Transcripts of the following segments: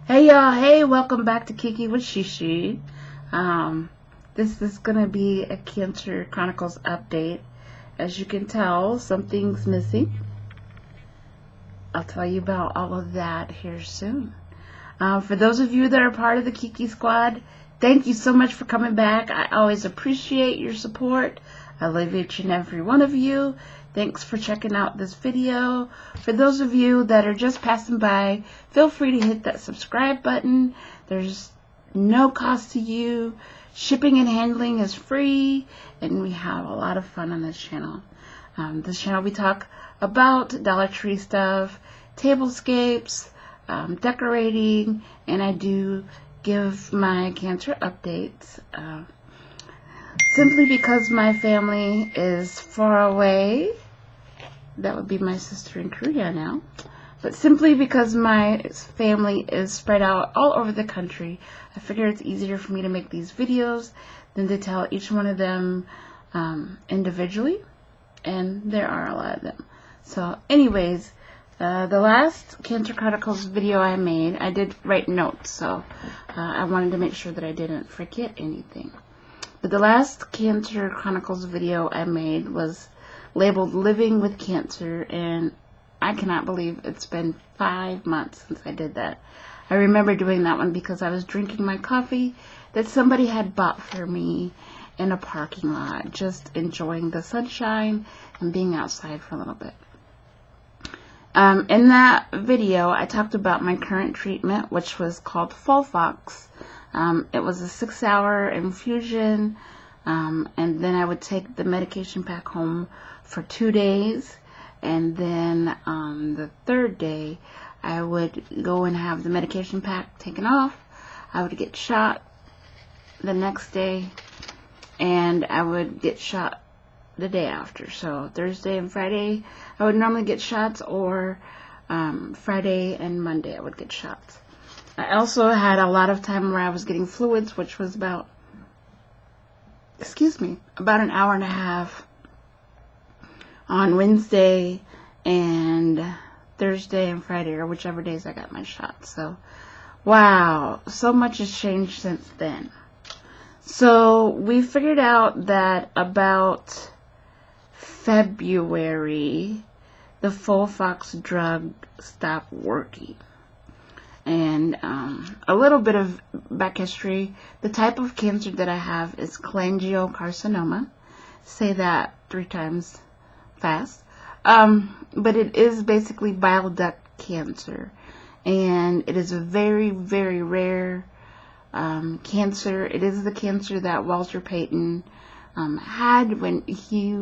Hey y'all, hey, welcome back to Kiki with Shishi. This is gonna be a Cancer Chronicles update. As you can tell, something's missing. I'll tell you about all of that here soon. For those of you that are part of the Kiki squad, thank you so much for coming back. I always appreciate your support. I love each and every one of you. Thanks for checking out this video. For those of you that are just passing by, feel free to hit that subscribe button. There's no cost to you. Shipping and handling is free, and we have a lot of fun on this channel. This channel we talk about Dollar Tree stuff, tablescapes, decorating, and I do give my cancer updates. Simply because my family is far away. That would be my sister in Korea now. But simply because my family is spread out all over the country, I figure it's easier for me to make these videos than to tell each one of them individually. And there are a lot of them. So anyways, the last Cancer Chronicles video I made, I did write notes. So I wanted to make sure that I didn't forget anything. But the last Cancer Chronicles video I made was labeled Living with Cancer, and I cannot believe it's been 5 months since I did that. I remember doing that one because I was drinking my coffee that somebody had bought for me in a parking lot, just enjoying the sunshine and being outside for a little bit. In that video, I talked about my current treatment, which was called Folfox. It was a 6-hour infusion, and then I would take the medication pack home for 2 days, and then on the 3rd day I would go and have the medication pack taken off. I would get shot the next day, and I would get shot the day after. So Thursday and Friday I would normally get shots, or Friday and Monday I would get shots. I also had a lot of time where I was getting fluids, which was about an hour and a half on Wednesday and Thursday and Friday, or whichever days I got my shot. So wow, so much has changed since then. So we figured out that about February the Folfox drug stopped working. And a little bit of back history. The type of cancer that I have is cholangiocarcinoma. Say that 3 times fast. But it is basically bile duct cancer. And it is a very, very rare cancer. It is the cancer that Walter Payton had when he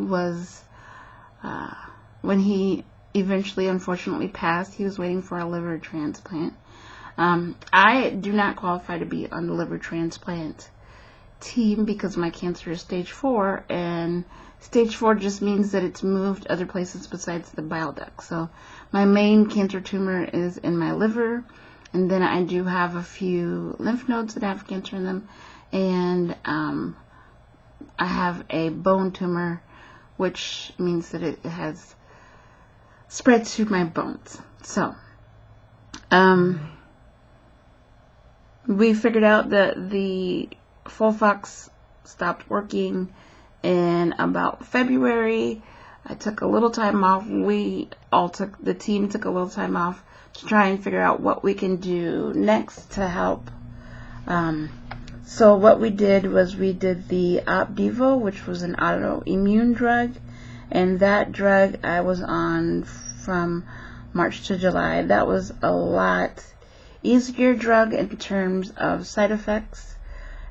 eventually, unfortunately, passed. He was waiting for a liver transplant. I do not qualify to be on the liver transplant team because my cancer is stage 4, and stage 4 just means that it's moved other places besides the bile duct. So my main cancer tumor is in my liver, and then I do have a few lymph nodes that have cancer in them, and I have a bone tumor, which means that it has spread to my bones. So we figured out that the Folfox stopped working in about February. I took a little time off. The team took a little time off to try and figure out what we can do next to help. So what we did was we did the Opdivo, which was an autoimmune drug, and that drug I was on from March to July. That was a lot easier drug in terms of side effects,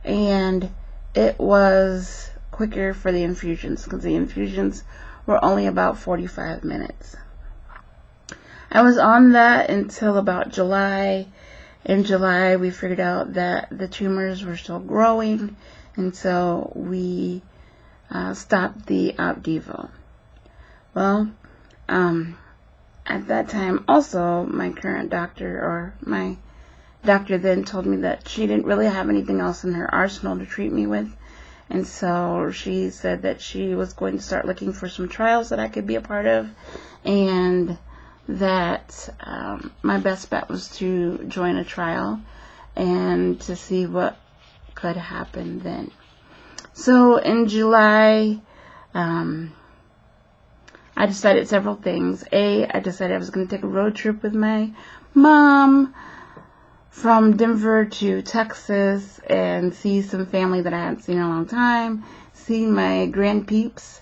and it was quicker for the infusions because the infusions were only about 45 minutes. I was on that until about July. In July we figured out that the tumors were still growing, and so we stopped the Opdivo. Well, at that time also my current doctor, or my doctor then, told me that she didn't really have anything else in her arsenal to treat me with, and so she said that she was going to start looking for some trials that I could be a part of, and that my best bet was to join a trial and to see what could happen then. So in July, I decided several things. I decided I was going to take a road trip with my mom from Denver to Texas and see some family that I hadn't seen in a long time, see my grandpeeps,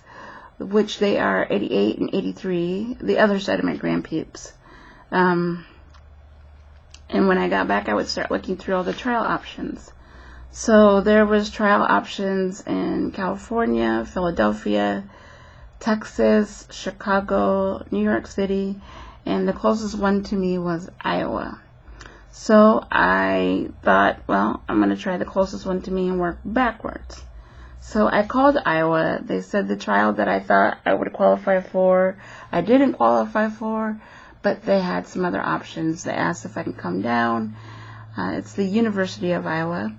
which they are 88 and 83, the other side of my grandpeeps. And when I got back, I would start looking through all the trial options. So there was trial options in California, Philadelphia, Texas, Chicago, New York City, and the closest one to me was Iowa. So I thought, well, I'm going to try the closest one to me and work backwards. So I called Iowa. They said the trial that I thought I would qualify for, I didn't qualify for, but they had some other options. They asked if I could come down. It's the University of Iowa.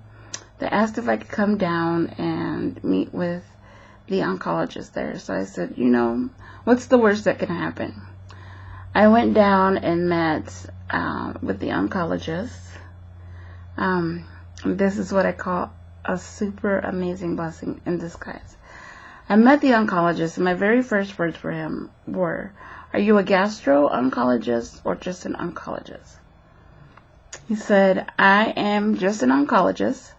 They asked if I could come down and meet with the oncologist there. So I said, what's the worst that can happen? I went down and met with the oncologist. This is what I call a super amazing blessing in disguise. I met the oncologist, and my very first words for him were, "Are you a gastro-oncologist or just an oncologist?" He said, "I am just an oncologist,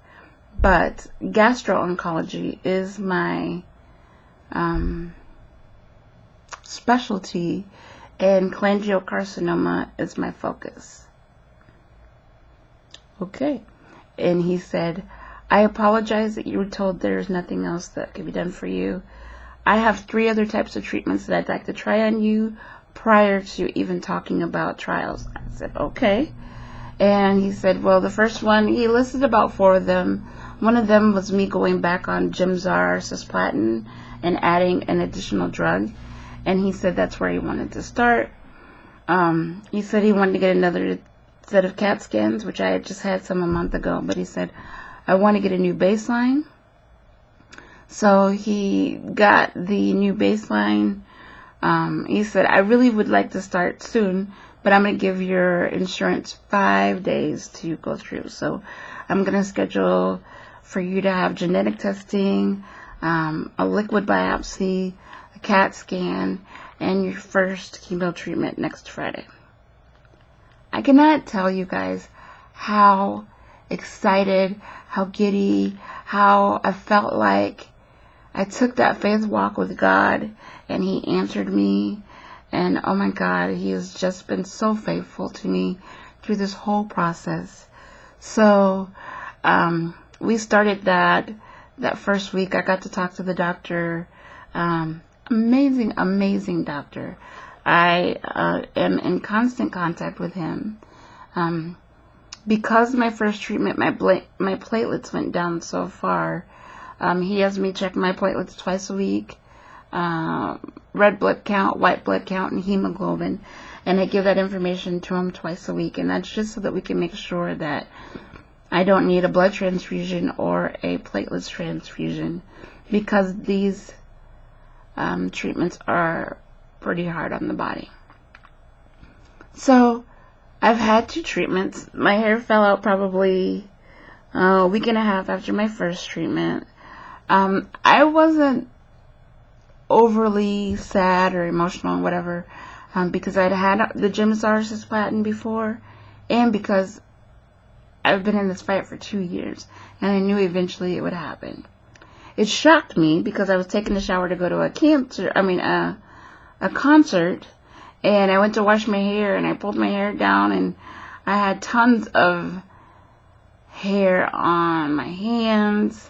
but gastro-oncology is my specialty, and cholangiocarcinoma is my focus." Okay. And he said, "I apologize that you were told there's nothing else that can be done for you. I have 3 other types of treatments that I'd like to try on you prior to even talking about trials." I said, okay. And he said, well, the first one, he listed about 4 of them. One of them was me going back on Gemzar, cisplatin, and adding an additional drug. And he said that's where he wanted to start. He said he wanted to get another set of CAT scans, which I had just had some a month ago. But he said, I want to get a new baseline. So he got the new baseline. He said, I really would like to start soon, but I'm going to give your insurance 5 days to go through. So I'm going to schedule for you to have genetic testing, a liquid biopsy, a CAT scan, and your first chemo treatment next Friday. I cannot tell you guys how excited, how giddy, how I felt like I took that faith walk with God and He answered me. And oh my God, He has just been so faithful to me through this whole process. So we started that first week. I got to talk to the doctor. Amazing doctor. I am in constant contact with him. Because my first treatment, my platelets went down so far, he has me check my platelets twice a week, red blood count, white blood count, and hemoglobin, and I give that information to him twice a week, and that's just so that we can make sure that I don't need a blood transfusion or a platelets transfusion, because these treatments are pretty hard on the body. So I've had 2 treatments. My hair fell out probably a week and a half after my first treatment. I wasn't overly sad or emotional or whatever, because I'd had the Gemzar cisplatin before, and because I've been in this fight for 2 years, and I knew eventually it would happen. It shocked me because I was taking a shower to go to a concert, and I went to wash my hair, and I pulled my hair down, and I had tons of hair on my hands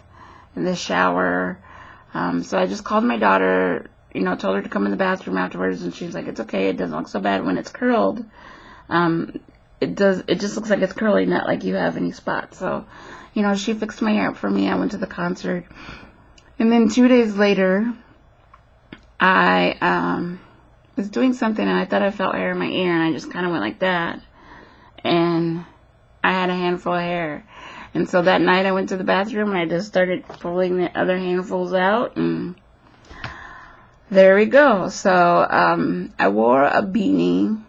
in the shower. So I just called my daughter, told her to come in the bathroom afterwards, and she was like, it's okay, it doesn't look so bad when it's curled. It just looks like it's curly, not like you have any spots. So, she fixed my hair up for me. I went to the concert. And then 2 days later, I was doing something, and I thought I felt hair in my ear, and I just kind of went like that. And I had a handful of hair. And so that night I went to the bathroom, and I just started pulling the other handfuls out, and there we go. So I wore a beanie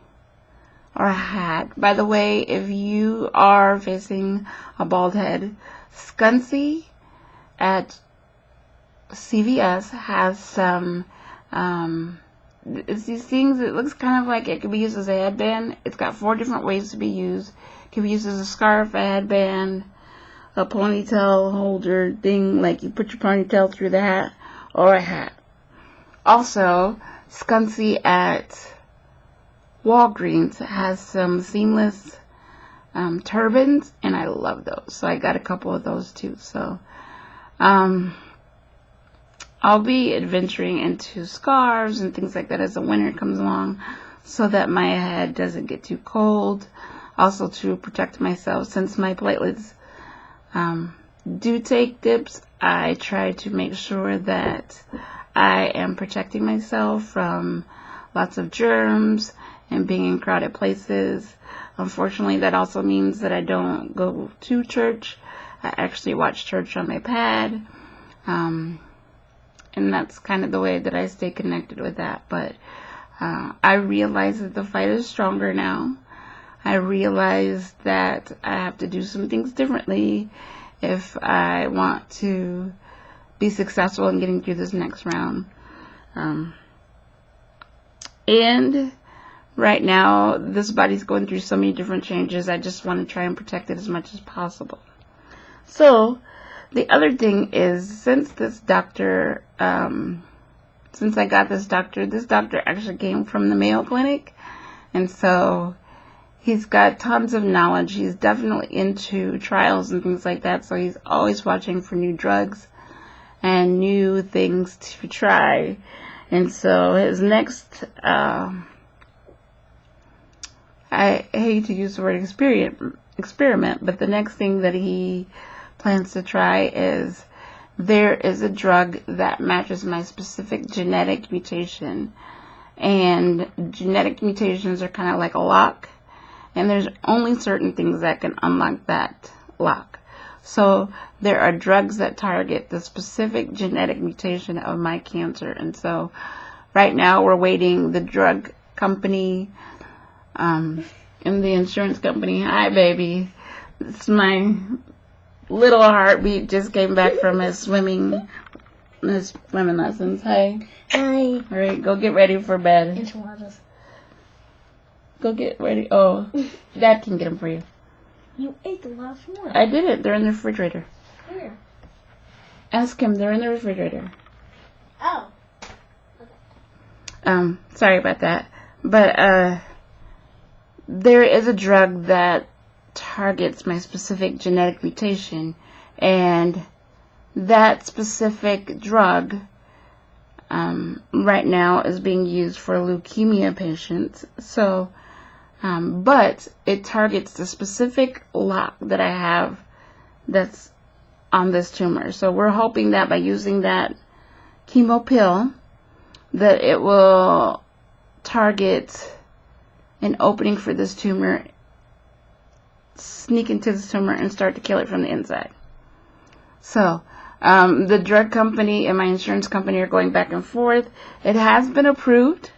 or a hat. By the way, if you are facing a bald head, Scuncy at CVS has some, it's these things, it looks kind of like it could be used as a headband. It's got 4 different ways to be used. It can be used as a scarf, a headband, a ponytail holder thing, like you put your ponytail through the hat, or a hat. Also, Scuncy at Walgreens has some seamless turbans, and I love those. So I got a couple of those too. So I'll be adventuring into scarves and things like that as the winter comes along, so that my head doesn't get too cold. Also to protect myself, since my platelets do take dips, I try to make sure that I am protecting myself from lots of germs and being in crowded places. Unfortunately, that also means that I don't go to church. I actually watch church on my pad. And that's kind of the way that I stay connected with that. But I realize that the fight is stronger now. I realize that I have to do some things differently if I want to be successful in getting through this next round. And right now, this body's going through so many different changes. I just want to try and protect it as much as possible. So, the other thing is, since I got this doctor actually came from the Mayo Clinic. And so, he's got tons of knowledge. He's definitely into trials and things like that. So, he's always watching for new drugs and new things to try. And so, his next, I hate to use the word experiment, but the next thing that he plans to try is, there is a drug that matches my specific genetic mutation. And genetic mutations are kind of like a lock. And there's only certain things that can unlock that lock. So there are drugs that target the specific genetic mutation of my cancer. And so right now we're waiting. The drug company and the insurance company. Hi, baby. It's my little heartbeat. Just came back from his swimming lessons. Hi. Hi. All right, go get ready for bed. Enchiladas. Go get ready. Oh, Dad can get them for you. You ate the last one. I did it. They're in the refrigerator. Where? Ask him. They're in the refrigerator. Oh. Okay. Sorry about that. But, there is a drug that targets my specific genetic mutation, and that specific drug right now is being used for leukemia patients. So, but it targets the specific lock that I have that's on this tumor. So we're hoping that by using that chemo pill, that it will target an opening for this tumor, sneak into this tumor, and start to kill it from the inside. So, the drug company and my insurance company are going back and forth. It has been approved,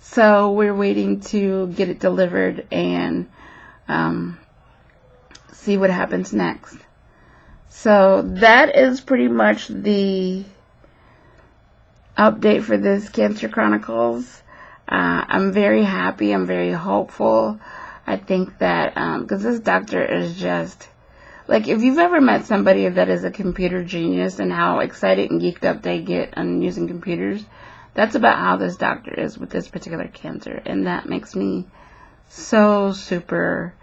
so we're waiting to get it delivered and see what happens next. So that is pretty much the update for this Cancer Chronicles. I'm very happy. I'm very hopeful. I think that, because this doctor is just, like, if you've ever met somebody that is a computer genius and how excited and geeked up they get on using computers, that's about how this doctor is with this particular cancer. And that makes me so super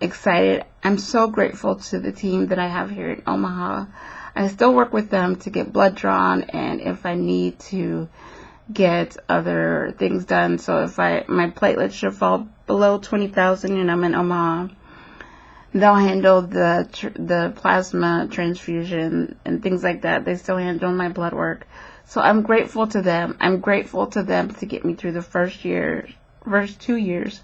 excited. I'm so grateful to the team that I have here in Omaha. I still work with them to get blood drawn, and if I need to get other things done. So if my platelets should fall below 20,000 and I'm in Omaha, they'll handle the plasma transfusion and things like that. They still handle my blood work. So I'm grateful to them. I'm grateful to them to get me through the first 2 years.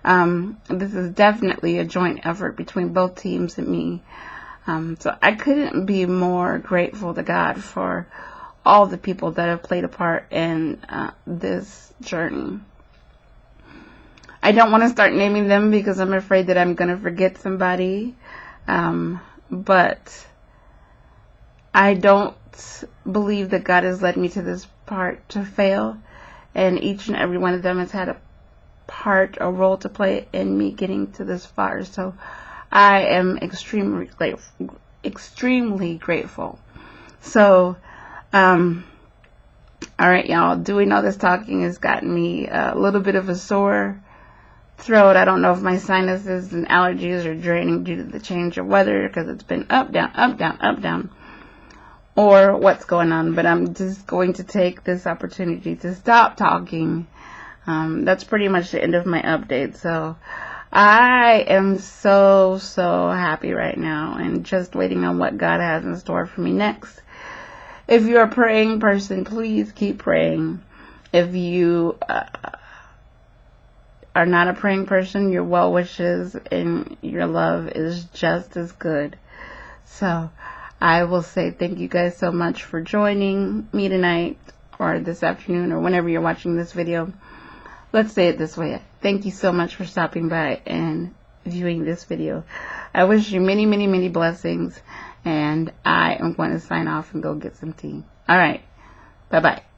This is definitely a joint effort between both teams and me. So I couldn't be more grateful to God for all the people that have played a part in this journey. I don't want to start naming them because I'm afraid that I'm going to forget somebody. But I don't believe that God has led me to this part to fail. And each and every one of them has had a role to play in me getting to this far. So I am extremely grateful. So, alright, y'all, doing all this talking has gotten me a little bit of a sore throat. I don't know if my sinuses and allergies are draining due to the change of weather, because it's been up, down, up, down, up, down, or what's going on. But I'm just going to take this opportunity to stop talking. That's pretty much the end of my update. So I am so happy right now, and just waiting on what God has in store for me next. If you're a praying person, please keep praying. If you are not a praying person, your well wishes and your love is just as good. So I will say thank you guys so much for joining me tonight, or this afternoon, or whenever you're watching this video. Let's say it this way. Thank you so much for stopping by and viewing this video. I wish you many blessings, and I am going to sign off and go get some tea. Alright, bye-bye.